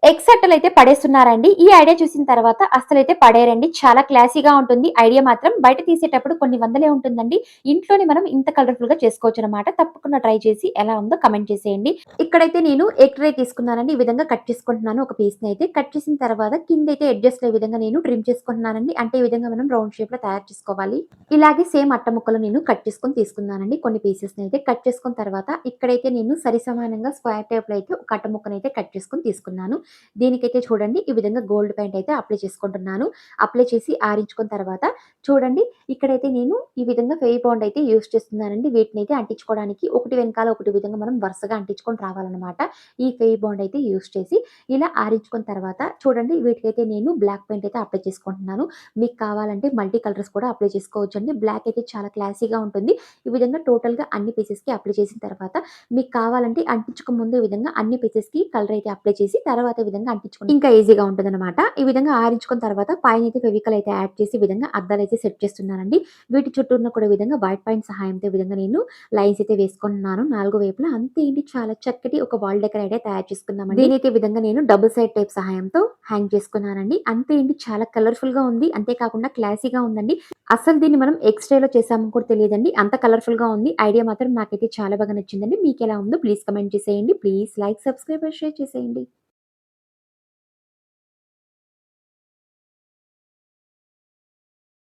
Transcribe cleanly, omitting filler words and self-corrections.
Eggs అట్టలైతే పడేస్తున్నారండి. ఈ idea చూసిన తర్వాత అస్సలైతే పడేయరండి. చాలా క్లాసీగా ఉంటుంది. ఐడియా మాత్రం బయట తీసేటప్పుడు కొన్ని వందలే ఉంటుందండి. ఇంట్లోనే మనం ఇంత కలర్‌ఫుల్‌గా చేసుకోవచ్చనమాట. తప్పకుండా ట్రై చేసి ఎలా ఉందో కామెంట్ చేసేయండి. ఇక్కడైతే నేను ఎగ్ ట్రే తీసుకున్నానండి. ఈ విధంగా కట్ చేసుకుంటున్నాను ఒక పీస్‌నైతే. కట్ చేసిన తర్వాత కిందైతే ఎడ్జెస్‌లో ఈ విధంగా నేను ట్రిమ్ చేసుకుంటున్నానండి. అంటే ఈ విధంగా మనం రౌండ్ షేప్‌లో తయారు చేసుకోవాలి. ఇలాగే సేమ్ అట్ట ముక్కలు నేను కట్ చేసుకొని తీసుకున్నానండి. కొన్ని పీసెస్‌నైతే కట్ చేసుకున్న తర్వాత ఇక్కడైతే నేను సరిసమానంగా స్క్వేర్ టేప్‌లో అయితే ఒక అట్ట ముక్కనైతే కట్ చేసుకొని తీసుకున్నాను. దీనికైతే చూడండి ఈ విధంగా గోల్డ్ పెయింట్ అయితే అప్లై చేసుకుంటున్నాను. అప్లై చేసి ఆరించుకున్న తర్వాత చూడండి ఇక్కడైతే నేను ఈ విధంగా ఫెవి బాండ్ అయితే యూజ్ చేస్తున్నానండి. వీటినైతే అంటించుకోవడానికి ఒకటి వెనకాల ఒకటి విధంగా మనం వరుసగా అంటించుకొని రావాలన్నమాట. ఈ ఫెవి బాండ్ అయితే యూజ్ చేసి ఇలా ఆరించుకున్న తర్వాత చూడండి వీటికైతే నేను బ్లాక్ పెయింట్ అయితే అప్లై చేసుకుంటున్నాను. మీకు కావాలంటే మల్టీ కలర్స్ కూడా అప్లై చేసుకోవచ్చండి. బ్లాక్ అయితే చాలా క్లాసీగా ఉంటుంది. ఈ విధంగా టోటల్‌గా అన్ని పీసెస్‌కి అప్లై చేసిన తర్వాత మీకు కావాలంటే అంటించక ముందు ఈ విధంగా అన్ని పీసెస్‌కి కలర్ అయితే అప్లై చేసి తర్వాత ఈ విధంగా అంటించుకుంటే ఇంకా ఈజీగా ఉంటుందన్నమాట. ఈ విధంగా ఆరించుకున్న తర్వాత పైనైతే ఫెవికల్ అయితే యాడ్ చేసి ఈ విధంగా అద్దాలైతే సెట్ చేస్తున్నానండి. వీటి చుట్టూరున కూడా ఈ విధంగా వైట్ పాయింట్ సహాయంతో ఈ విధంగా నేను లైన్స్ అయితే వేసుకుంటున్నాను 4 వైపులా. అంతే ఏంటి చాలా చక్కటి ఒక వాల్ డెకర్ అయితే తయారు చేసుకున్నామండి. దీనైతే ఈ విధంగా నేను డబుల్ సైడ్ టేప్ సహాయంతో హ్యాంగ్ చేసుకున్నానండి. అంతే ఏంటి చాలా కలర్‌ఫుల్‌గా ఉంది. అంతే కాకుండా క్లాసీగా ఉందండి. అసలు దీన్ని మనం ఎక్స్‌ట్రాలో చేసామో కూడా తెలియదండి. అంత కలర్‌ఫుల్‌గా ఉంది. ఐడియా మాత్రం నాకైతే చాలా బాగా నచ్చిందండి. మీకెలా ఉందో ప్లీజ్ కామెంట్ చేసేయండి. ప్లీజ్ లైక్, సబ్స్క్రైబ్, షేర్ చేసేయండి.